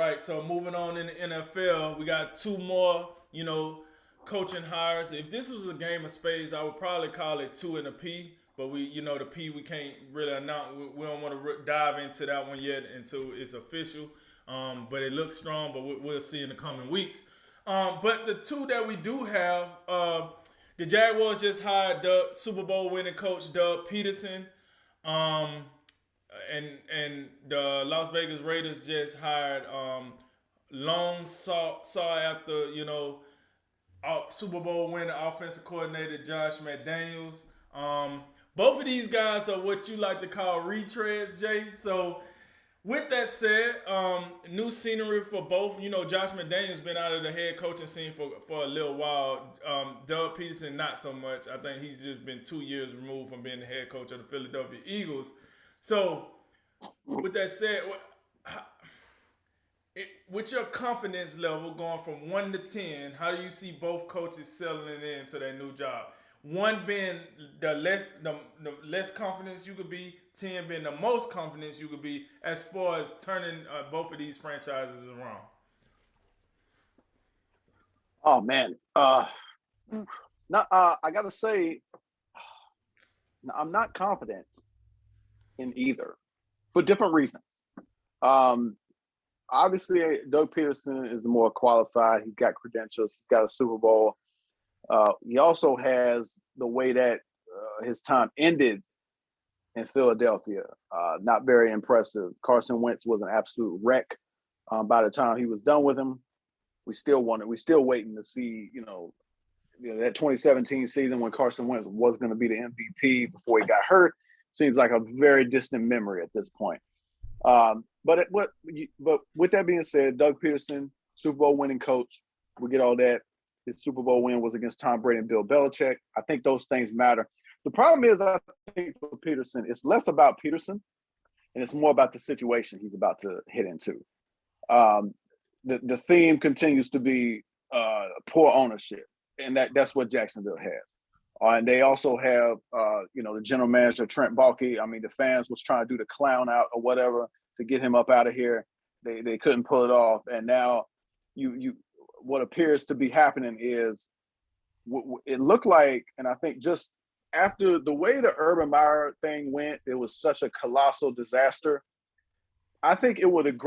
right. So moving on in the NFL, we got two more, coaching hires. If this was a game of spades, I would probably call it two in a P. But the P we can't really announce. We don't want to dive into that one yet until it's official. But it looks strong. But we'll see in the coming weeks. But the two that we do have, the Jaguars just hired Super Bowl winning coach Doug Pederson. Um, and the Las Vegas Raiders just hired long saw after Super Bowl winning offensive coordinator Josh McDaniels. Um, Both of these guys are what you like to call retreads, Jay. So with that said, new scenery for both. Josh McDaniels been out of the head coaching scene for a little while. Doug Peterson not so much. I think he's just been 2 years removed from being the head coach of the Philadelphia Eagles. So with that said, with your confidence level going from 1 to 10, how do you see both coaches settling into their new job? One being the less confidence you could be, 10 being the most confidence you could be as far as turning both of these franchises around. Oh man, not. I gotta say, I'm not confident in either for different reasons. Um, Obviously, Doug Peterson is the more qualified. He's got credentials. He's got a Super Bowl. He also has the way that his time ended in Philadelphia. Not very impressive. Carson Wentz was an absolute wreck. By the time he was done with him, we still wanted. We still waiting to see. That 2017 season when Carson Wentz was going to be the MVP before he got hurt seems like a very distant memory at this point. But with that being said, Doug Peterson, Super Bowl winning coach, we get all that. His Super Bowl win was against Tom Brady and Bill Belichick. I think those things matter. The problem is, I think for Peterson, it's less about Peterson and it's more about the situation he's about to hit into. Um, the theme continues to be poor ownership, and that's what Jacksonville has. And they also have, the general manager Trent Baalke. I mean, the fans was trying to do the clown out or whatever to get him up out of here. They couldn't pull it off, and now you what appears to be happening is it looked like, and I think just after the way the Urban Meyer thing went, it was such a colossal disaster. I think it would have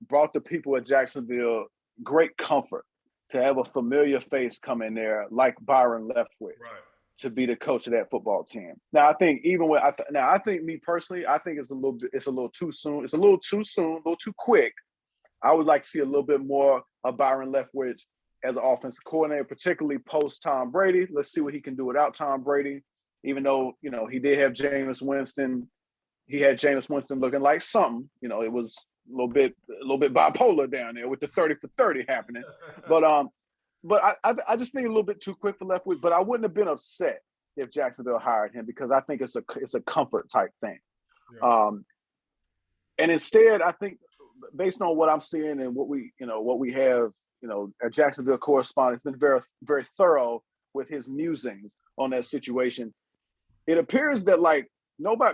brought the people at Jacksonville great comfort to have a familiar face come in there like Byron Leftwich Right. to be the coach of that football team. Now I think even when I think me personally, I think it's a little too soon. It's a little too soon, a little too quick. I would like to see a little bit more of Byron Leftwich as an offensive coordinator, particularly post Tom Brady. Let's see what he can do without Tom Brady. Even though he did have Jameis Winston, he had Jameis Winston looking like something. It was a little bit bipolar down there with the 30 for 30 happening. But I just think a little bit too quick for Leftwich. But I wouldn't have been upset if Jacksonville hired him because I think it's a comfort type thing. Yeah. And instead, I think based on what I'm seeing and what we have, a Jacksonville correspondent has been very, very thorough with his musings on that situation. It appears that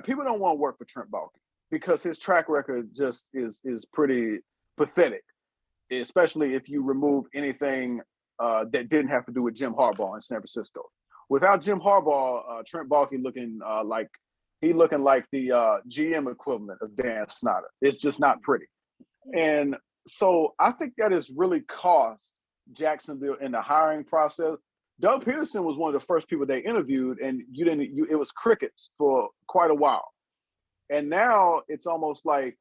people don't want to work for Trent Baalke because his track record just is pretty pathetic, especially if you remove anything that didn't have to do with Jim Harbaugh in San Francisco. Without Jim Harbaugh, Trent Baalke looking like the GM equivalent of Dan Snyder. It's just not pretty. And so I think that has really cost Jacksonville in the hiring process. Doug Peterson was one of the first people they interviewed, and it was crickets for quite a while. And now it's almost like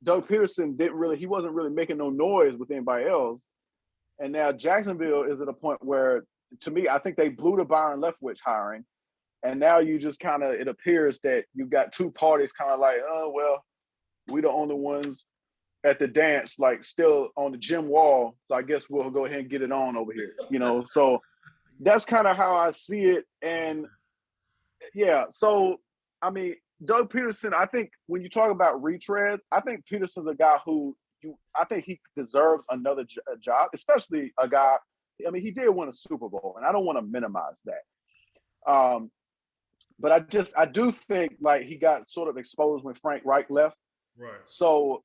Doug Peterson he wasn't really making no noise with anybody else. And now Jacksonville is at a point where, to me, I think they blew the Byron Leftwich hiring. And now you just it appears that you've got two parties kind of like, oh, well, we the only ones at the dance, still on the gym wall. So I guess we'll go ahead and get it on over here, So that's kind of how I see it. And yeah, so I mean, Doug Peterson, I think when you talk about retreads, I think Peterson's a guy who I think he deserves another job, especially a guy. I mean, he did win a Super Bowl, and I don't want to minimize that. But I do think he got sort of exposed when Frank Reich left. Right. So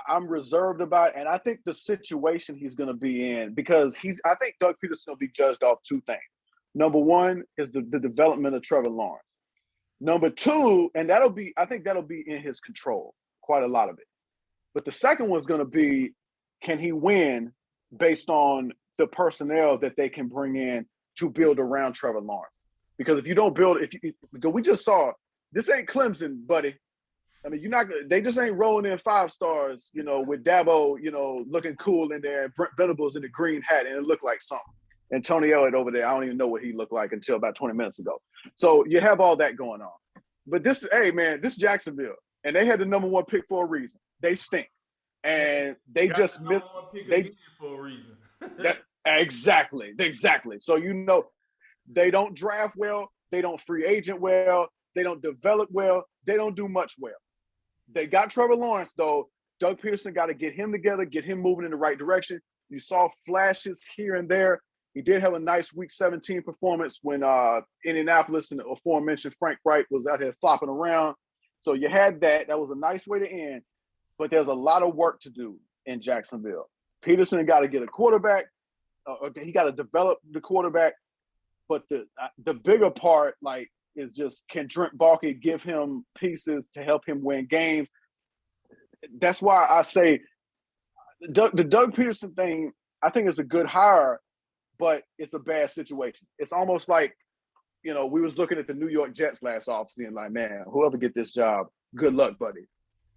I'm reserved about it. And I think the situation he's going to be in, because I think Doug Pederson will be judged off two things. Number one is the development of Trevor Lawrence. Number two, and I think that'll be in his control, quite a lot of it. But the second one's going to be, can he win based on the personnel that they can bring in to build around Trevor Lawrence? Because if you don't build, because we just saw, this ain't Clemson, buddy. I mean, they just ain't rolling in 5 stars, with Dabo, looking cool in there, and Brent Venables in the green hat, and it looked like something. And Tony Elliott over there, I don't even know what he looked like until about 20 minutes ago. So you have all that going on. But this is Jacksonville, and they had the number 1 pick for a reason. They stink. And they just missed. For a reason. Exactly. So, they don't draft well. They don't free agent well. They don't develop well. They don't do much well. They got Trevor Lawrence, though. Doug Pederson got to get him together, get him moving in the right direction. You saw flashes here and there. He did have a nice Week 17 performance when Indianapolis and the aforementioned Frank Wright was out here flopping around. So you had that. That was a nice way to end. But there's a lot of work to do in Jacksonville. Pederson got to get a quarterback. He got to develop the quarterback. But the bigger part, is just, can Trent Baalke give him pieces to help him win games? That's why I say the Doug Pederson thing, I think is a good hire, but it's a bad situation. It's almost like, we was looking at the New York Jets last offseason, like, man, whoever get this job, good luck, buddy.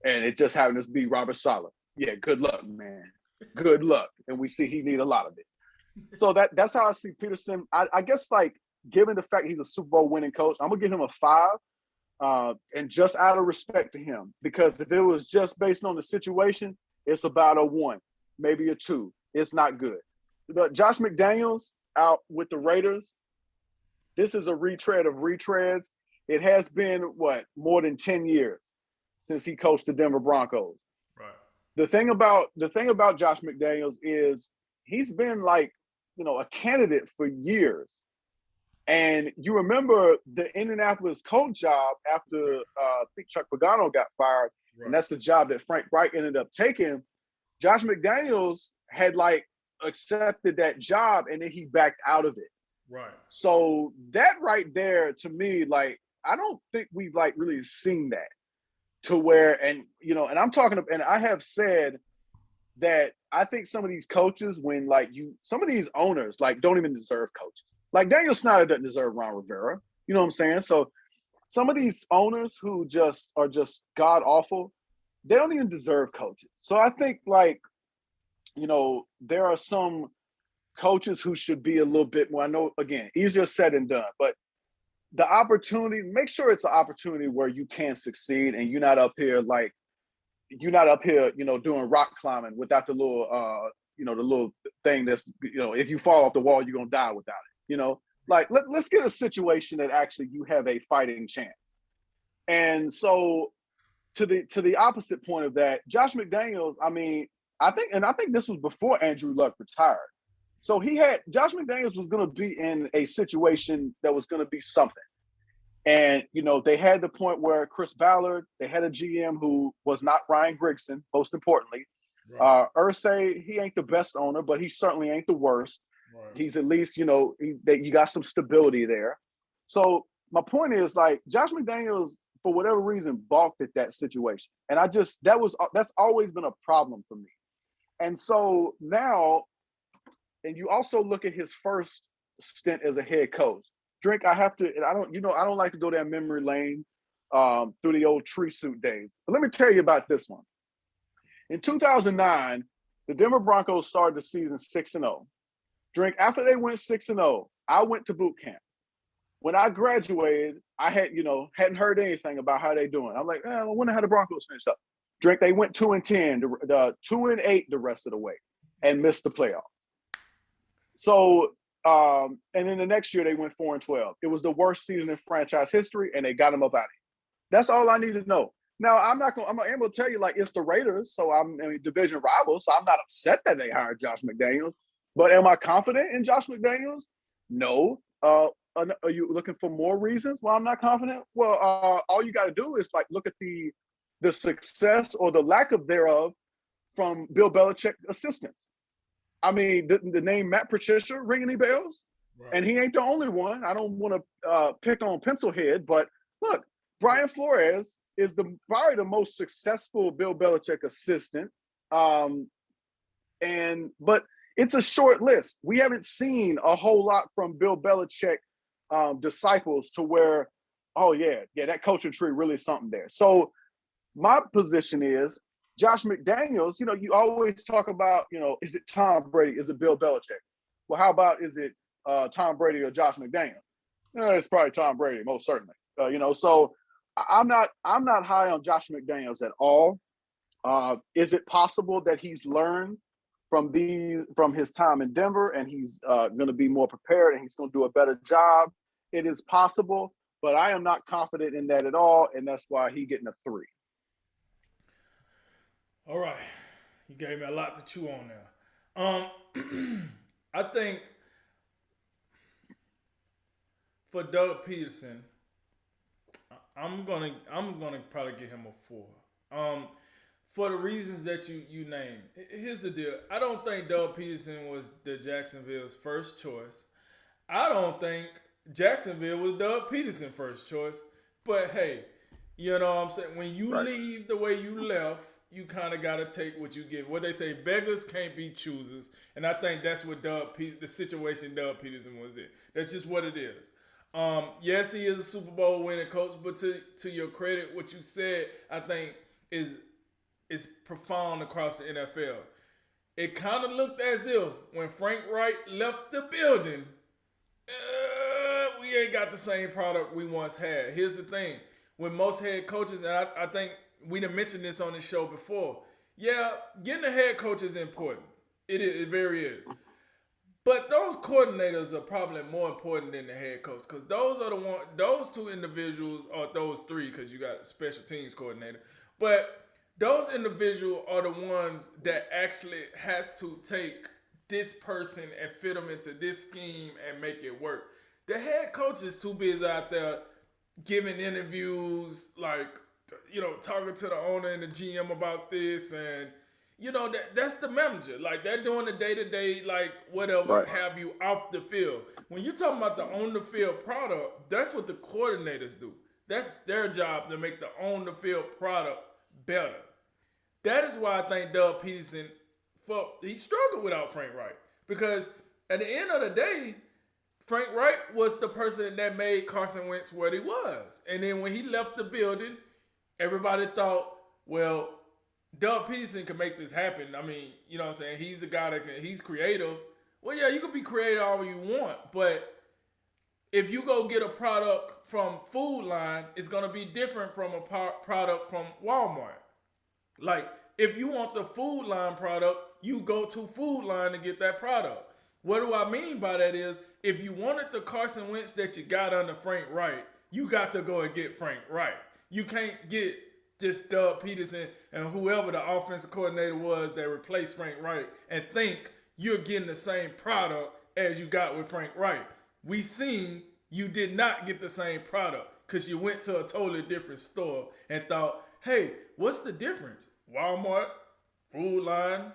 And it just happened to be Robert Saleh. Yeah, good luck, man. Good luck. And we see he need a lot of it. So that's how I see Pederson. I guess, given the fact he's a Super Bowl winning coach, I'm going to give him a 5, and just out of respect to him. Because if it was just based on the situation, it's about a 1, maybe a 2. It's not good. But Josh McDaniels out with the Raiders, this is a retread of retreads. It has been, more than 10 years since he coached the Denver Broncos. Right. The thing about Josh McDaniels is he's been a candidate for years. And you remember the Indianapolis coach job after I think Chuck Pagano got fired, right. And that's the job that Frank Wright ended up taking. Josh McDaniels had accepted that job, and then he backed out of it. Right. So that right there, to me, I don't think we've really seen that to where, and I'm talking, and I have said that I think some of these coaches, when some of these owners don't even deserve coaches. Daniel Snyder doesn't deserve Ron Rivera. You know what I'm saying? So some of these owners who just are just god awful, they don't even deserve coaches. So I think there are some coaches who should be a little bit more, I know, again, easier said than done, but the opportunity, make sure it's an opportunity where you can succeed and you're not up here doing rock climbing without the little the little thing that's, if you fall off the wall, you're gonna die without it. Let's get a situation that actually you have a fighting chance. And so to the opposite point of that, Josh McDaniels, I think this was before Andrew Luck retired. So Josh McDaniels was going to be in a situation that was going to be something. And, they had the point where Chris Ballard, they had a GM who was not Ryan Grigson, most importantly. Right. Irsay, he ain't the best owner, but he certainly ain't the worst. Right. He's at least, you got some stability there. So my point is, Josh McDaniels, for whatever reason, balked at that situation. And that's always been a problem for me. And so now, and you also look at his first stint as a head coach. Drink, I don't like to go down memory lane through the old tree suit days. But let me tell you about this one. In 2009, the Denver Broncos started the season 6-0. Drink, after they went 6-0, I went to boot camp. When I graduated, I hadn't heard anything about how they doing. I'm like, I wonder how the Broncos finished up. Drink, they went 2-10, 2-8 the rest of the way, and missed the playoffs. So, and then the next year they went 4-12. It was the worst season in franchise history, and they got them up out of here. That's all I need to know. Now, I'm able to tell you, it's the Raiders, so I'm division rivals, so I'm not upset that they hired Josh McDaniels. But am I confident in Josh McDaniels? No. Are you looking for more reasons why I'm not confident? Well, all you got to do is look at the success or the lack of thereof from Bill Belichick assistants. I mean, the name Matt Patricia ring any bells? Right. And he ain't the only one. I don't want to pick on Pencilhead, but look, Brian Flores is probably the most successful Bill Belichick assistant. But it's a short list. We haven't seen a whole lot from Bill Belichick disciples to where, oh yeah, that coaching tree really is something there. So my position is Josh McDaniels. You always talk about, is it Tom Brady? Is it Bill Belichick? Well, how about is it Tom Brady or Josh McDaniels? It's probably Tom Brady, most certainly. So I'm not high on Josh McDaniels at all. Is it possible that he's learned from his time in Denver and he's going to be more prepared and he's going to do a better job? It is possible, but I am not confident in that at all, and that's why he's getting a 3. All right, you gave me a lot to chew on there. I think for Doug Pederson, I'm gonna probably give him a 4. For the reasons that you named. Here's the deal. I don't think Doug Pederson was the Jacksonville's first choice. I don't think Jacksonville was Doug Pederson's first choice. But hey, you know what I'm saying? When you leave the way you left, you kind of got to take what you get. What they say, beggars can't be choosers. And I think that's what the situation Doug Pederson was in. That's just what it is. Yes, he is a Super Bowl winning coach, but to your credit, what you said, I think is profound across the NFL. It kind of looked as if when Frank Reich left the building, we ain't got the same product we once had. Here's the thing. When most head coaches, and I think we done mentioned this on the show before, yeah, getting a head coach is important. It very is. But those coordinators are probably more important than the head coach, because those two individuals, or those three, because you got a special teams coordinator, but those individuals are the ones that actually has to take this person and fit them into this scheme and make it work. The head coach is too busy out there giving interviews, like, talking to the owner and the GM about this, and that's the manager. Like, they're doing the day-to-day, like, whatever, have you off the field. When you're talking about the on-the-field product, that's what the coordinators do. That's their job, to make the on-the-field product better. That is why I think Doug Pederson, he struggled without Frank Reich. Because at the end of the day, Frank Reich was the person that made Carson Wentz what he was. And then when he left the building, everybody thought, well, Doug Pederson can make this happen. I mean, you know what I'm saying? He's the guy he's creative. Well, yeah, you can be creative all you want, but if you go get a product from Food Line, it's going to be different from a product from Walmart. Like, if you want the Food Line product, you go to Food Line to get that product. What do I mean by that is, if you wanted the Carson Wentz that you got under Frank Reich, you got to go and get Frank Reich. You can't get just Doug Pederson and whoever the offensive coordinator was that replaced Frank Reich and think you're getting the same product as you got with Frank Reich. We seen you did not get the same product because you went to a totally different store and thought, hey, what's the difference? Walmart, Food Line,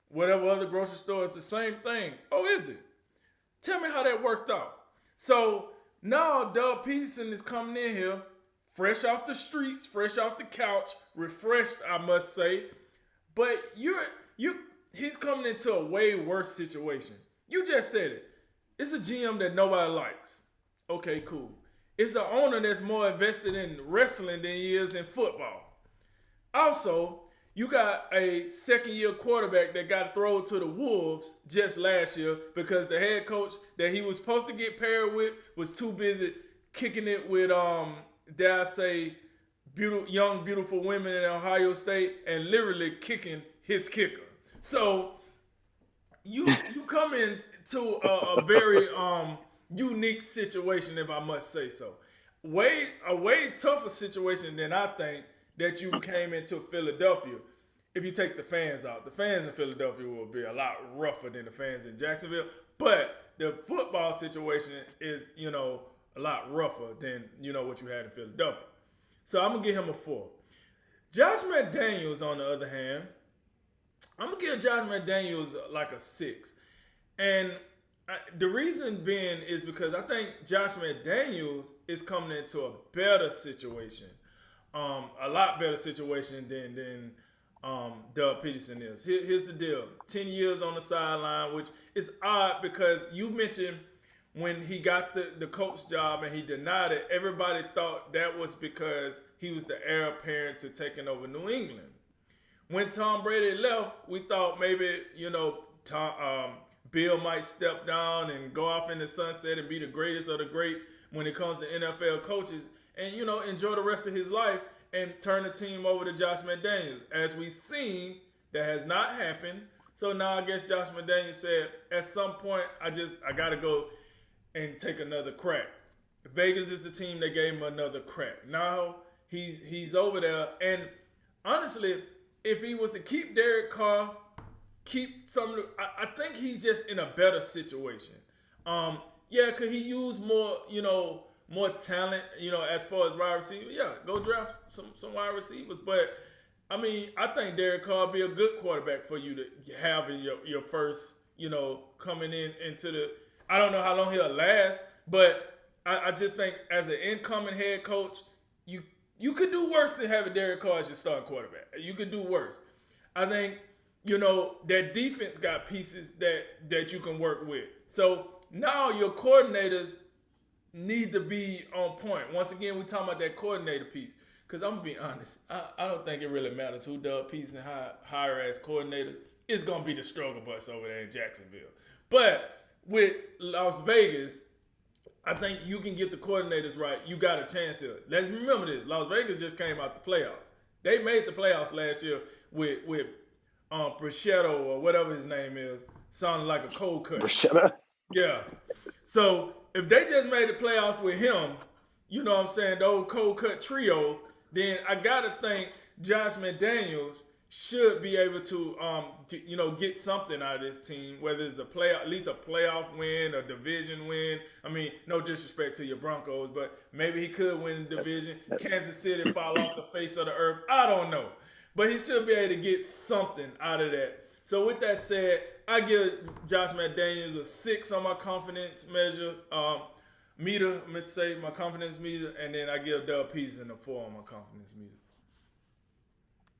whatever other grocery store, it's the same thing. Oh, is it? Tell me how that worked out. So now Doug Pederson is coming in here, fresh off the streets, fresh off the couch, refreshed, I must say. But he's coming into a way worse situation. You just said it. It's a GM that nobody likes. Okay, cool. It's an owner that's more invested in wrestling than he is in football. Also, you got a second-year quarterback that got thrown to the Wolves just last year because the head coach that he was supposed to get paired with was too busy kicking it with, dare I say, young, beautiful women in Ohio State and literally kicking his kicker. So you come into a very unique situation, if I must say so. A way tougher situation than I think that you came into Philadelphia. If you take the fans out, the fans in Philadelphia will be a lot rougher than the fans in Jacksonville. But the football situation is, a lot rougher than, what you had in Philadelphia. So I'm going to give him a 4. Josh McDaniels, on the other hand, I'm gonna give Josh McDaniels like a 6, and the reason being is because I think Josh McDaniels is coming into a better situation, a lot better situation than Doug Pederson is. Here's the deal: 10 years on the sideline, which is odd because you mentioned when he got the coach job and he denied it. Everybody thought that was because he was the heir apparent to taking over New England. When Tom Brady left, we thought maybe Bill might step down and go off in the sunset and be the greatest of the great when it comes to NFL coaches, and enjoy the rest of his life and turn the team over to Josh McDaniels. As we've seen, that has not happened. So now I guess Josh McDaniels said, at some point, I gotta go and take another crack. Vegas is the team that gave him another crack. Now he's over there, and honestly, if he was to keep Derek Carr, keep some, I think he's just in a better situation. Yeah, could he use more talent, as far as wide receiver? Yeah, go draft some wide receivers. But I mean, I think Derek Carr would be a good quarterback for you to have in your first, coming into the. I don't know how long he'll last, but I just think as an incoming head coach, you could do worse than having Derek Carr as your starting quarterback. You could do worse. I think that defense got pieces that you can work with. So now your coordinators need to be on point. Once again, we talking about that coordinator piece. Because I'm going to be honest, I don't think it really matters who Doug Pederson hire as coordinators. It's going to be the struggle bus over there in Jacksonville. But with Las Vegas, I think you can get the coordinators right. You got a chance here. Let's remember this. Las Vegas just came out the playoffs. They made the playoffs last year with Brachetto or whatever his name is. Sounded like a cold cut. Brachetto? Yeah. So if they just made the playoffs with him, you know what I'm saying, the old cold cut trio, then I got to think Josh McDaniels should be able to get something out of this team, whether it's at least a playoff win, a division win. I mean, no disrespect to your Broncos, but maybe he could win the division. Kansas City fall off the face of the earth. I don't know. But he should be able to get something out of that. So with that said, I give Josh McDaniels a 6 on my confidence measure. Meter, I'm going to say my confidence meter, and then I give Doug Pederson a 4 on my confidence meter.